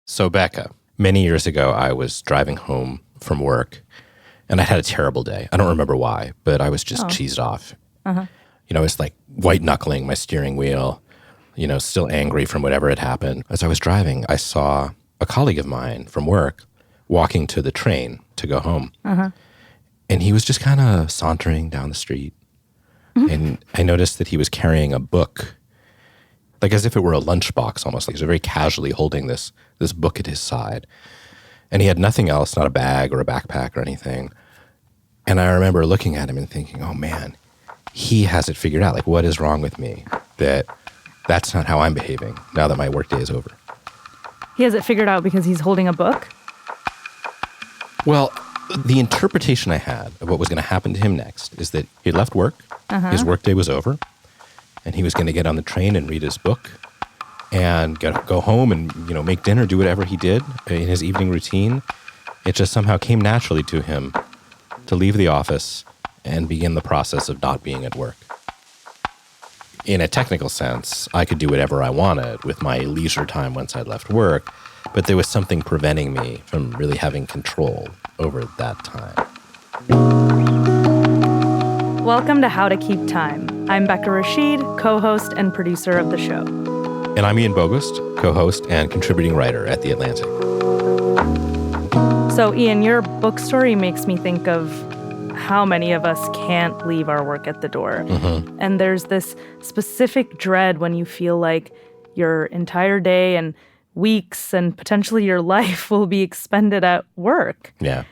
So Becca, many years ago, I was driving home from work and I had a terrible day. I don't remember why, but I was just cheesed off. Uh-huh. I was like white knuckling my steering wheel, still angry from whatever had happened. As I was driving, I saw a colleague of mine from work walking to the train to go home. Uh-huh. And he was just kind of sauntering down the street. Mm-hmm. And I noticed that he was carrying a book, like as if it were a lunchbox almost. Like he was very casually holding this book at his side. And he had nothing else, not a bag or a backpack or anything. And I remember looking at him and thinking, oh man, he has it figured out. Like, what is wrong with me that's not how I'm behaving now that my workday is over? He has it figured out because he's holding a book? Well, the interpretation I had of what was going to happen to him next is that he had left work, his workday was over, and he was going to get on the train and read his book and go home and, make dinner, do whatever he did in his evening routine. It just somehow came naturally to him to leave the office and begin the process of not being at work. In a technical sense, I could do whatever I wanted with my leisure time once I'd left work, but there was something preventing me from really having control over that time. Welcome to How to Keep Time. I'm Becca Rashid, co-host and producer of the show. And I'm Ian Bogost, co-host and contributing writer at The Atlantic. So, Ian, your book story makes me think of how many of us can't leave our work at the door. Mm-hmm. And there's this specific dread when you feel like your entire day and weeks and potentially your life will be expended at work. Yeah.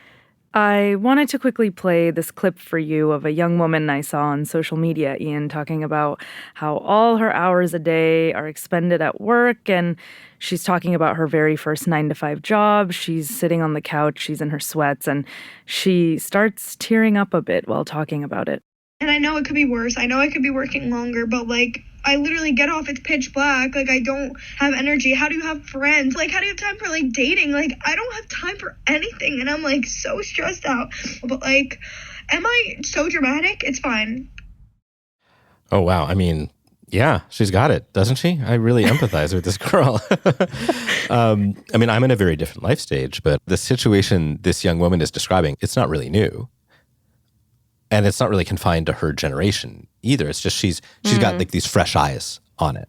I wanted to quickly play this clip for you of a young woman I saw on social media, Ian, talking about how all her hours a day are expended at work, and she's talking about her very first 9-to-5 job. She's sitting on the couch, she's in her sweats, and she starts tearing up a bit while talking about it. And I know it could be worse. I know I could be working longer, but I literally get off, it's pitch black. I don't have energy. How do you have friends? How do you have time for dating? I don't have time for anything. And I'm so stressed out. But am I so dramatic? It's fine. Oh, wow. I mean, yeah, she's got it, doesn't she? I really empathize with this girl. I'm in a very different life stage, but the situation this young woman is describing, it's not really new. And it's not really confined to her generation either. It's just she's got these fresh eyes on it,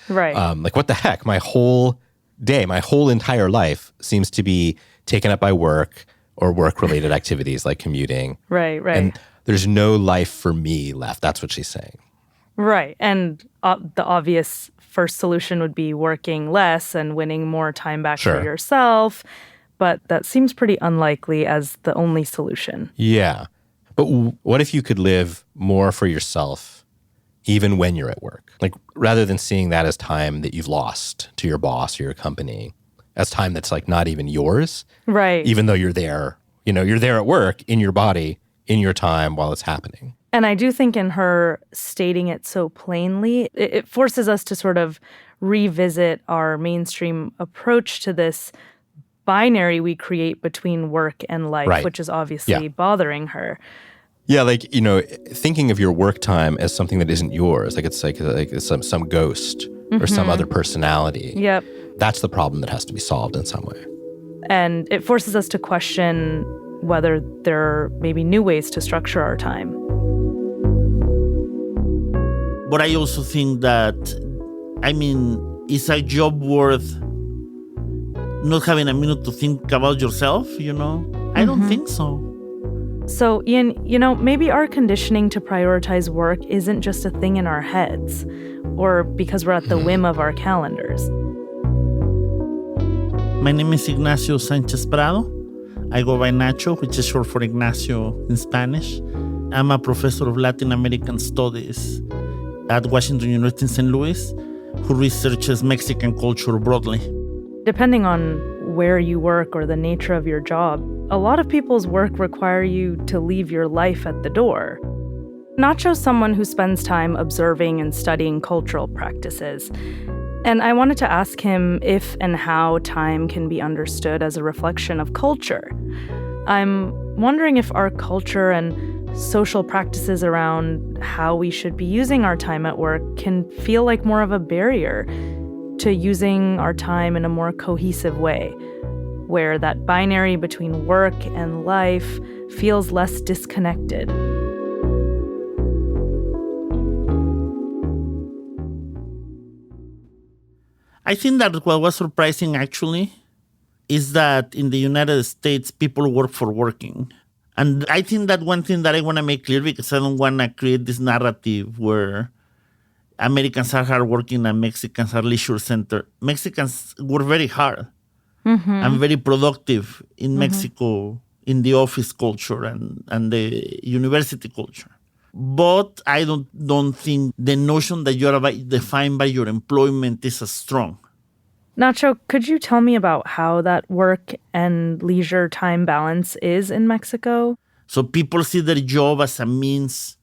Right. What the heck? My whole day, my whole entire life seems to be taken up by work or work-related activities like commuting. Right. And there's no life for me left. That's what she's saying. Right. And the obvious first solution would be working less and winning more time back for yourself. But that seems pretty unlikely as the only solution. Yeah. But what if you could live more for yourself even when you're at work? Rather than seeing that as time that you've lost to your boss or your company, as time that's not even yours. Right. Even though you're there, you're there at work in your body, in your time while it's happening. And I do think in her stating it so plainly, it forces us to sort of revisit our mainstream approach to this binary we create between work and life, which is obviously bothering her. Yeah, thinking of your work time as something that isn't yours, it's some ghost or some other personality. Yep. That's the problem that has to be solved in some way. And it forces us to question whether there are maybe new ways to structure our time. But I also think that, is a job worth not having a minute to think about yourself, I don't think so. So, Ian, maybe our conditioning to prioritize work isn't just a thing in our heads, or because we're at the whim of our calendars. My name is Ignacio Sánchez Prado. I go by Nacho, which is short for Ignacio in Spanish. I'm a professor of Latin American Studies at Washington University in St. Louis, who researches Mexican culture broadly. Depending on where you work or the nature of your job, a lot of people's work require you to leave your life at the door. Nacho's someone who spends time observing and studying cultural practices. And I wanted to ask him if and how time can be understood as a reflection of culture. I'm wondering if our culture and social practices around how we should be using our time at work can feel like more of a barrier, to using our time in a more cohesive way, where that binary between work and life feels less disconnected. I think that what was surprising actually is that in the United States, people work for working. And I think that one thing that I want to make clear, because I don't want to create this narrative where Americans are hardworking and Mexicans are leisure-centered. Mexicans work very hard and very productive in Mexico, in the office culture and the university culture. But I don't think the notion that you're defined by your employment is as strong. Nacho, could you tell me about how that work and leisure time balance is in Mexico? So people see their job as a means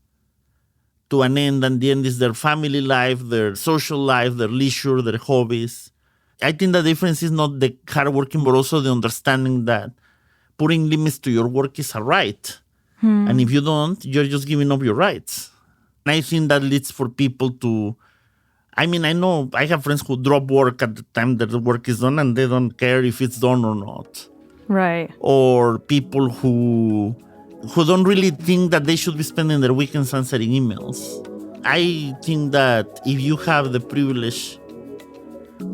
to an end, and the end is their family life, their social life, their leisure, their hobbies. I think the difference is not the hard working, but also the understanding that putting limits to your work is a right. And if you don't, you're just giving up your rights. And I think that leads for people to, I know I have friends who drop work at the time that the work is done and they don't care if it's done or not. Right. Or people who don't really think that they should be spending their weekends answering emails. I think that if you have the privilege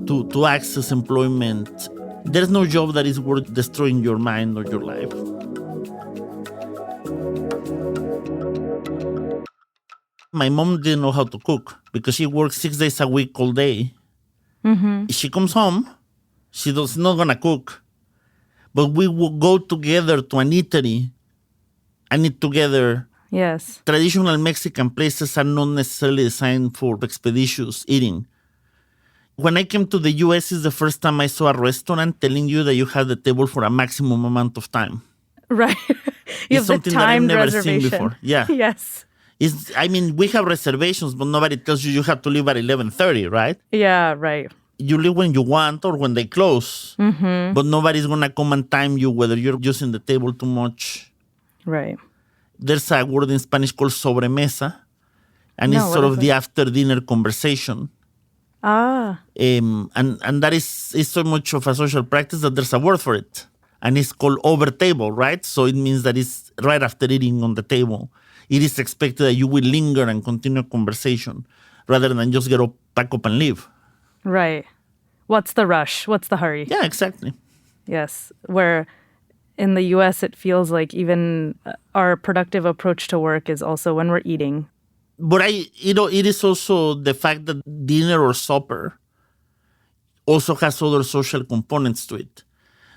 to access employment, there's no job that is worth destroying your mind or your life. My mom didn't know how to cook because she works 6 days a week all day. She comes home, she's not going to cook. But we will go together to an eatery and eat together. Yes. Traditional Mexican places are not necessarily designed for expeditious eating. When I came to the US, it's the first time I saw a restaurant telling you that you have the table for a maximum amount of time. Right. You have the timed reservation. Seen before. Yeah. Yes. We have reservations, but nobody tells you have to leave at 11:30, right? Yeah, right. You leave when you want or when they close. But nobody's going to come and time you whether you're using the table too much. Right. There's a word in Spanish called sobremesa, and it's sort of the after-dinner conversation. Ah. And that is so much of a social practice that there's a word for it. And it's called over table, right? So it means that it's right after eating on the table. It is expected that you will linger and continue a conversation rather than just get up, pack up and leave. Right. What's the rush? What's the hurry? Yeah, exactly. Yes. Where in the US, it feels like even our productive approach to work is also when we're eating. But it is also the fact that dinner or supper also has other social components to it.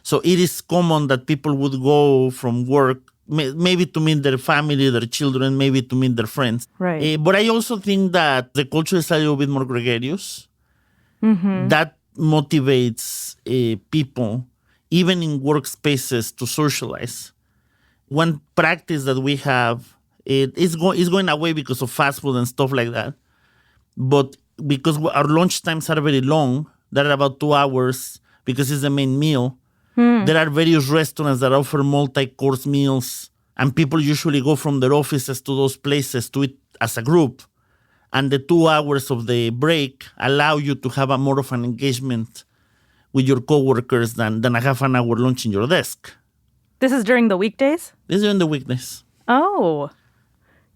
So it is common that people would go from work, maybe to meet their family, their children, maybe to meet their friends. Right. But I also think that the culture is a little bit more gregarious. That motivates people, even in workspaces, to socialize. One practice that we have, is going away because of fast food and stuff like that. But because our lunch times are very long, they're about 2 hours because it's the main meal. There are various restaurants that offer multi-course meals, and people usually go from their offices to those places to eat as a group. And the 2 hours of the break allow you to have more of an engagement with your coworkers than a half an hour lunch in your desk. This is during the weekdays? This is during the weekdays. Oh.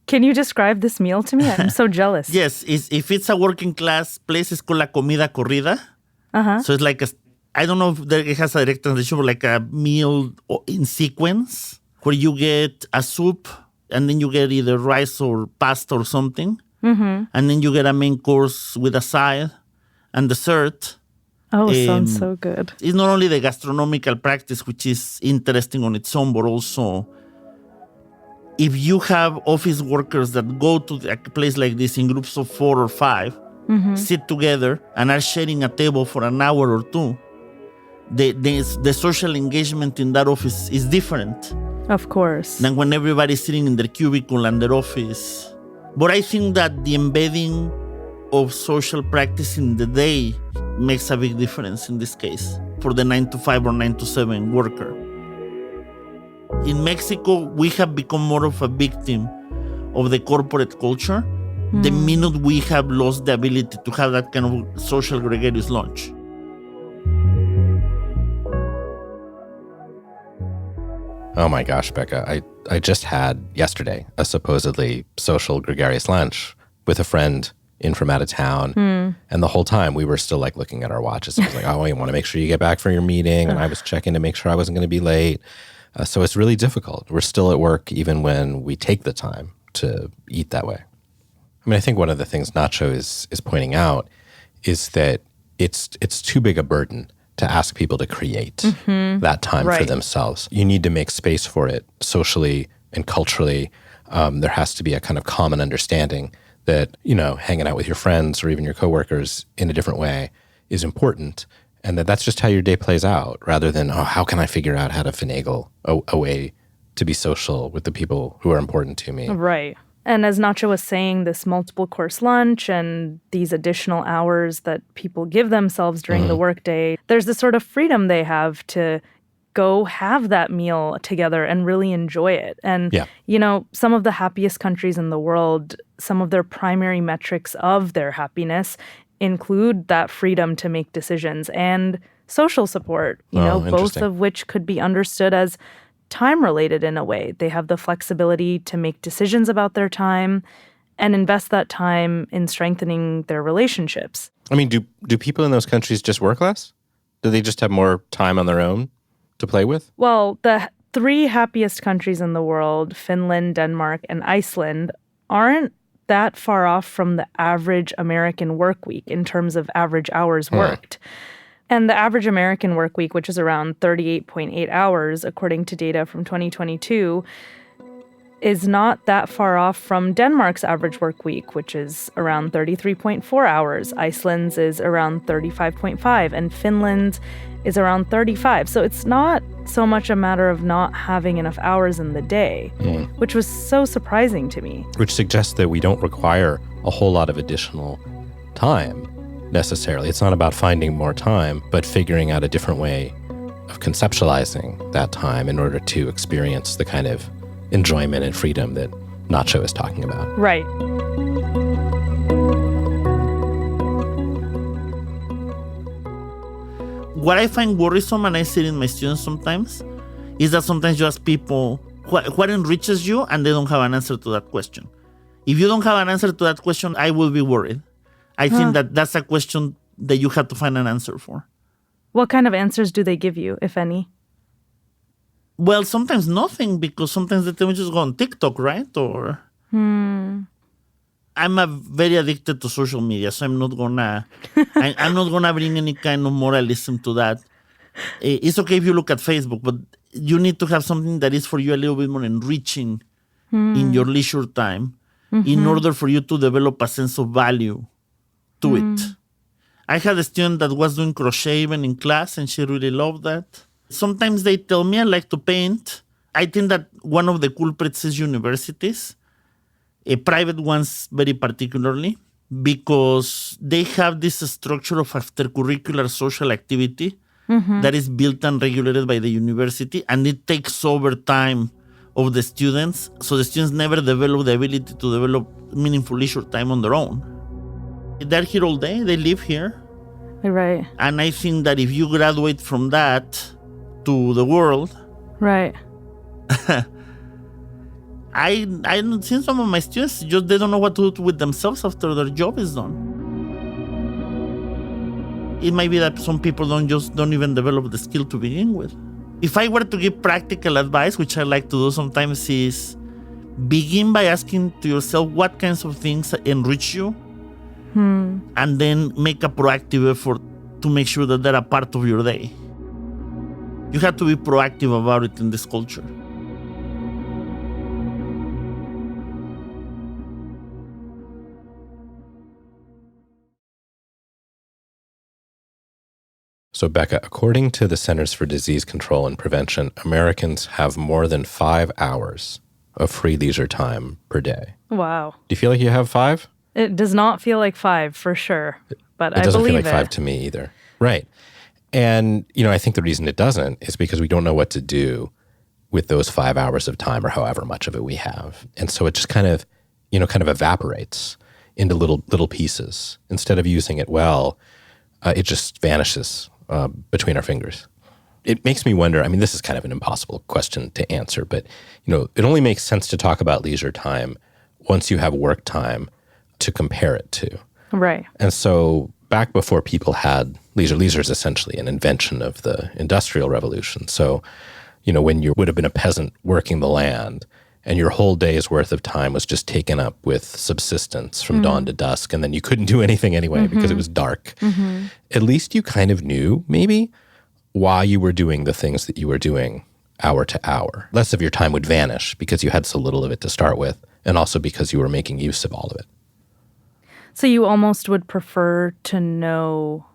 Can you describe this meal to me? I'm so jealous. Yes. If it's a working class place, it's called la comida corrida. So it's like I don't know if it has a direct translation, but like a meal in sequence where you get a soup and then you get either rice or pasta or something. And then you get a main course with a side and dessert. Oh, sounds so good. It's not only the gastronomical practice, which is interesting on its own, but also if you have office workers that go to a place like this in groups of 4 or 5, sit together and are sharing a table for an hour or two, the social engagement in that office is different. Of course. Than when everybody's sitting in their cubicle and their office. But I think that the embedding of social practice in the day makes a big difference in this case for the 9 to 5 or 9 to 7 worker. In Mexico, we have become more of a victim of the corporate culture the minute we have lost the ability to have that kind of social gregarious lunch. Oh my gosh, Becca, I just had yesterday a supposedly social gregarious lunch with a friend in from out of town. And the whole time we were still like looking at our watches. I was like, oh, you want to make sure you get back for your meeting. And I was checking to make sure I wasn't going to be late. So it's really difficult. We're still at work even when we take the time to eat that way. I mean, I think one of the things Nacho is pointing out is that it's too big a burden to ask people to create that time for themselves. You need to make space for it socially and culturally. There has to be a kind of common understanding that, you know, hanging out with your friends or even your coworkers in a different way is important, and that's just how your day plays out, rather than, oh, how can I figure out how to finagle a way to be social with the people who are important to me? Right. And as Nacho was saying, this multiple course lunch and these additional hours that people give themselves during the workday, there's this sort of freedom they have to go have that meal together and really enjoy it. And, you know, some of the happiest countries in the world, some of their primary metrics of their happiness include that freedom to make decisions and social support, you know, both of which could be understood as time-related in a way. They have the flexibility to make decisions about their time and invest that time in strengthening their relationships. I mean, do people in those countries just work less? Do they just have more time on their own to play with? Well, the three happiest countries in the world, Finland, Denmark, and Iceland, aren't that far off from the average American work week in terms of average hours worked. And the average American work week, which is around 38.8 hours, according to data from 2022, is not that far off from Denmark's average work week, which is around 33.4 hours. Iceland's is around 35.5, and Finland's is around 35. So it's not so much a matter of not having enough hours in the day, which was so surprising to me. Which suggests that we don't require a whole lot of additional time necessarily. It's not about finding more time, but figuring out a different way of conceptualizing that time in order to experience the kind of enjoyment and freedom that Nacho is talking about. Right. What I find worrisome, and I see it in my students sometimes, is that sometimes you ask people what enriches you, and they don't have an answer to that question. If you don't have an answer to that question, I will be worried. I think that's a question that you have to find an answer for. What kind of answers do they give you, if any? Well, sometimes nothing, because sometimes they tell me just go on TikTok, right? Or I'm very addicted to social media, so I'm not gonna bring any kind of moralism to that. It's okay if you look at Facebook, but you need to have something that is for you a little bit more enriching in your leisure time in order for you to develop a sense of value to it. I had a student that was doing crochet even in class, and she really loved that. Sometimes they tell me I like to paint. I think that one of the culprits is universities, private ones very particularly, because they have this structure of after-curricular social activity that is built and regulated by the university, and it takes over time of the students, so the students never develop the ability to develop meaningful leisure time on their own. They're here all day, they live here. Right. And I think that if you graduate from that to the world, right. I seen some of my students, just they don't know what to do with themselves after their job is done. It might be that some people don't even develop the skill to begin with. If I were to give practical advice, which I like to do sometimes, is begin by asking to yourself what kinds of things enrich you, and then make a proactive effort to make sure that they're a part of your day. You have to be proactive about it in this culture. So, Becca, according to the Centers for Disease Control and Prevention, Americans have more than 5 hours of free leisure time per day. Wow. Do you feel like you have 5? It does not feel like 5 for sure, but I believe it. It doesn't feel like 5 to me either. Right. And, I think the reason it doesn't is because we don't know what to do with those 5 hours of time or however much of it we have. And so it just kind of evaporates into little pieces. Instead of using it well, it just vanishes between our fingers. It makes me wonder, I mean, this is kind of an impossible question to answer, but it only makes sense to talk about leisure time once you have work time to compare it to. Right. And so back before people had leisure is essentially an invention of the Industrial Revolution. So, when you would have been a peasant working the land and your whole day's worth of time was just taken up with subsistence from dawn to dusk, and then you couldn't do anything anyway because it was dark, at least you kind of knew maybe why you were doing the things that you were doing hour to hour. Less of your time would vanish because you had so little of it to start with, and also because you were making use of all of it. So you almost would prefer to know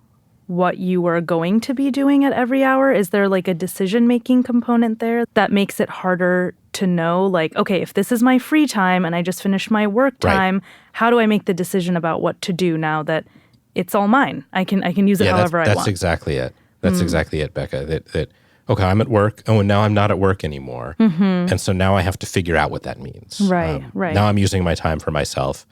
what you were going to be doing at every hour? Is there like a decision-making component there that makes it harder to know, like, okay, if this is my free time and I just finished my work time, how do I make the decision about what to do now that it's all mine? I can use it however I want. That's exactly it. That's exactly it, Becca. That okay, I'm at work. Oh, and now I'm not at work anymore. And so now I have to figure out what that means. Right. Now I'm using my time for myself,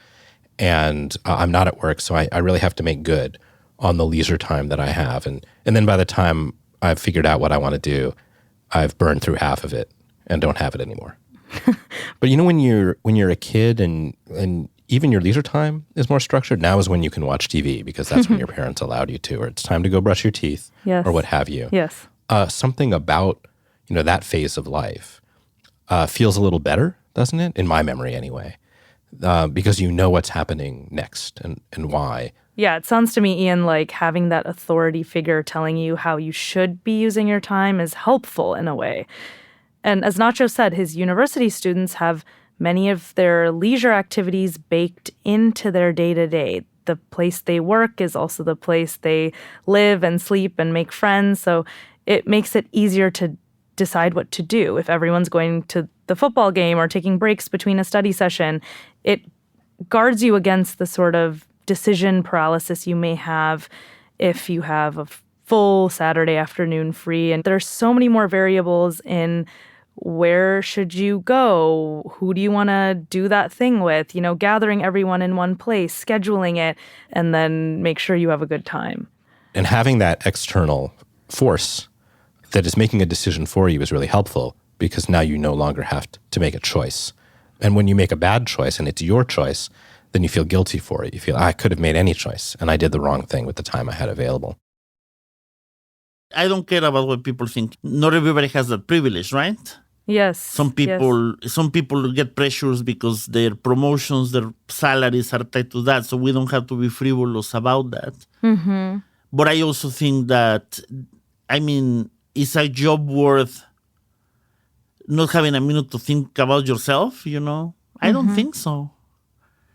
and I'm not at work, so I really have to make good on the leisure time that I have. And then by the time I've figured out what I want to do, I've burned through half of it and don't have it anymore. But when you're a kid and even your leisure time is more structured, now is when you can watch TV because that's when your parents allowed you to, or it's time to go brush your teeth, or what have you. Yes. Something about that phase of life feels a little better, doesn't it? In my memory anyway, because you know what's happening next and why. Yeah, it sounds to me, Ian, like having that authority figure telling you how you should be using your time is helpful in a way. And as Nacho said, his university students have many of their leisure activities baked into their day-to-day. The place they work is also the place they live and sleep and make friends. So it makes it easier to decide what to do. If everyone's going to the football game or taking breaks between a study session, it guards you against the sort of decision paralysis you may have if you have a full Saturday afternoon free. And there's so many more variables in where should you go? Who do you want to do that thing with? Gathering everyone in one place, scheduling it, and then make sure you have a good time. And having that external force that is making a decision for you is really helpful because now you no longer have to make a choice. And when you make a bad choice and it's your choice, then you feel guilty for it. You feel, I could have made any choice and I did the wrong thing with the time I had available. I don't care about what people think. Not everybody has that privilege, right? Yes. Some people get pressures because their promotions, their salaries are tied to that. So we don't have to be frivolous about that. But I also think that, is a job worth not having a minute to think about yourself, I don't think so.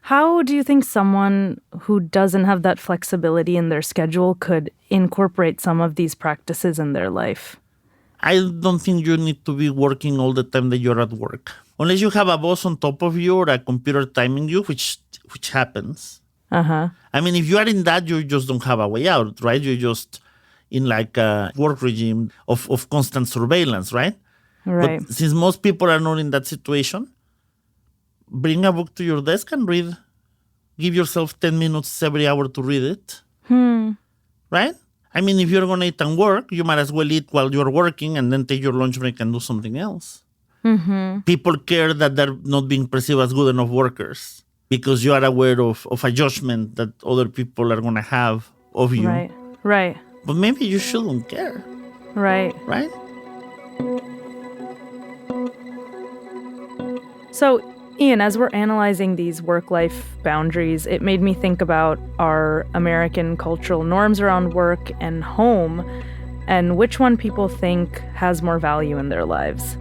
How do you think someone who doesn't have that flexibility in their schedule could incorporate some of these practices in their life? I don't think you need to be working all the time that you're at work. Unless you have a boss on top of you or a computer timing you, which happens. If you are in that, you just don't have a way out, right? You're just in like a work regime of constant surveillance, right? Right. But since most people are not in that situation, bring a book to your desk and read. Give yourself 10 minutes every hour to read it. Right? If you're going to eat and work, you might as well eat while you're working and then take your lunch break and do something else. People care that they're not being perceived as good enough workers because you are aware of a judgment that other people are going to have of you. Right. But maybe you shouldn't care. Right. Right? So, Ian, as we're analyzing these work-life boundaries, it made me think about our American cultural norms around work and home and which one people think has more value in their lives.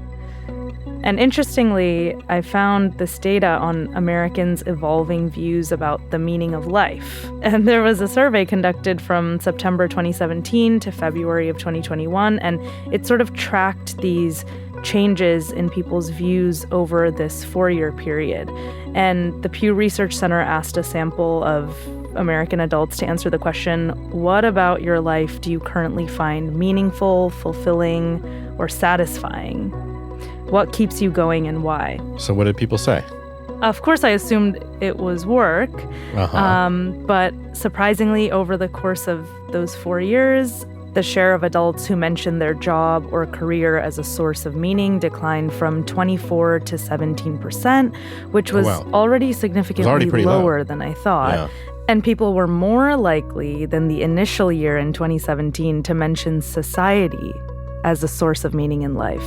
And interestingly, I found this data on Americans' evolving views about the meaning of life. And there was a survey conducted from September 2017 to February of 2021, and it sort of tracked these changes in people's views over this 4-year period. And the Pew Research Center asked a sample of American adults to answer the question, what about your life do you currently find meaningful, fulfilling, or satisfying? What keeps you going and why? So what did people say? Of course, I assumed it was work. But surprisingly, over the course of those 4 years, the share of adults who mentioned their job or career as a source of meaning declined from 24 to 17%, which was already significantly lower than I thought. Yeah. And people were more likely than the initial year in 2017 to mention society as a source of meaning in life.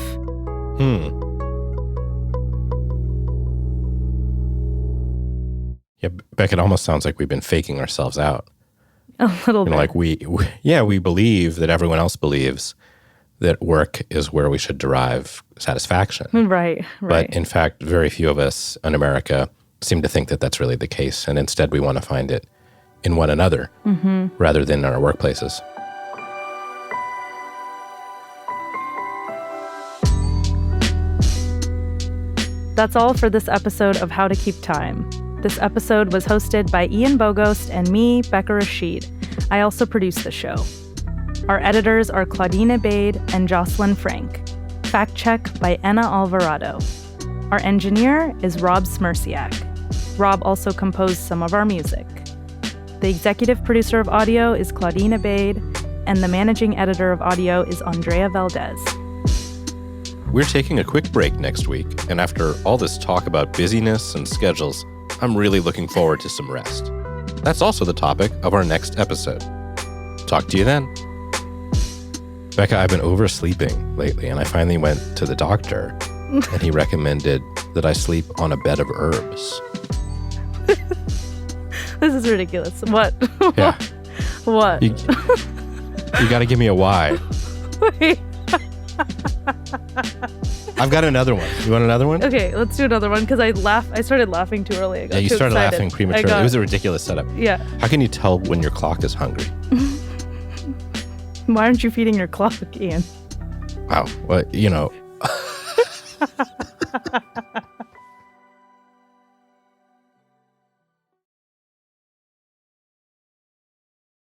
Yeah, Beck, it almost sounds like we've been faking ourselves out. A little bit. Like we believe that everyone else believes that work is where we should derive satisfaction. Right. But in fact, very few of us in America seem to think that that's really the case. And instead, we want to find it in one another rather than in our workplaces. That's all for this episode of How to Keep Time. This episode was hosted by Ian Bogost and me, Becca Rashid. I also produce the show. Our editors are Claudine Ebeid and Jocelyn Frank. Fact check by Ena Alvarado. Our engineer is Rob Smierciak. Rob also composed some of our music. The executive producer of audio is Claudine Ebeid, and the managing editor of audio is Andrea Valdez. We're taking a quick break next week, and after all this talk about busyness and schedules, I'm really looking forward to some rest. That's also the topic of our next episode. Talk to you then. Becca, I've been oversleeping lately, and I finally went to the doctor, and he recommended that I sleep on a bed of herbs. This is ridiculous. What? Yeah. What? You got to give me a why. Wait. I've got another one. You want another one? Okay, let's do another one because I started laughing too early. I got you too started excited. laughing prematurely. It was a ridiculous setup. Yeah. How can you tell when your clock is hungry? Why aren't you feeding your clock, Ian? Wow. Well,